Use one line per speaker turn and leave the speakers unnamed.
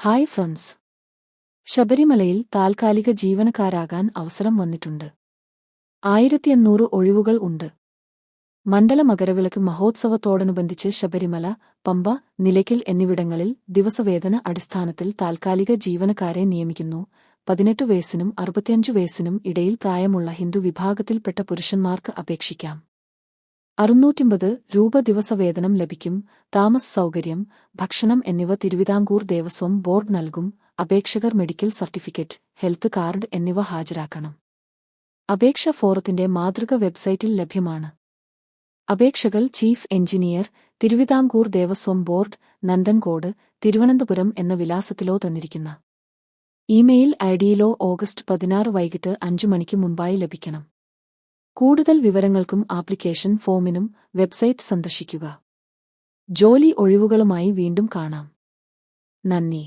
Hi friends. ശബരിമലയിൽ താൽക്കാലിക ജീവനക്കാരാകാൻ അവസരം വന്നിട്ടുണ്ട്. 1800 ഒഴിവുകൾ ഉണ്ട്. മണ്ഡല മകരവിളക്ക് മഹോത്സവത്തോടനുബന്ധിച്ച് ശബരിമല, പമ്പ, നിലയ്ക്കൽ എന്നിവിടങ്ങളിൽ ദിവസവേതന അടിസ്ഥാനത്തിൽ താൽക്കാലിക ജീവനക്കാരെ നിയമിക്കുന്നു. 18 വയസ്സിനും 65 വയസ്സിനും ഇടയിൽ പ്രായമുള്ള ഹിന്ദു വിഭാഗത്തിൽപ്പെട്ട പുരുഷന്മാർക്ക് അപേക്ഷിക്കാം. 650 രൂപ ദിവസവേതനം ലഭിക്കും. താമസ സൗകര്യം, ഭക്ഷണം എന്നിവ തിരുവിതാംകൂർ ദേവസ്വം ബോർഡ് നൽകും. അപേക്ഷകർ മെഡിക്കൽ സർട്ടിഫിക്കറ്റ്, ഹെൽത്ത് കാർഡ് എന്നിവ ഹാജരാക്കണം. അപേക്ഷ ഫോറത്തിന്റെ മാതൃക വെബ്സൈറ്റിൽ ലഭ്യമാണ്. അപേക്ഷകൾ chief engineer, Thiruvithamkoor Devaswom board, Nanthancode, Thiruvananthapuram എന്ന വിലാസത്തിലോ തന്നിരിക്കുന്ന ഇമെയിൽ ഐഡിയിലോ ഓഗസ്റ്റ് 16 വൈകിട്ട് 5 മണിക്ക് മുമ്പായി ലഭിക്കണം. കൂടുതൽ വിവരങ്ങൾക്കും ആപ്ലിക്കേഷൻ ഫോമിനും വെബ്സൈറ്റ് സന്ദർശിക്കുക. ജോലി ഒഴിവുകളുമായി വീണ്ടും കാണാം. നന്ദി.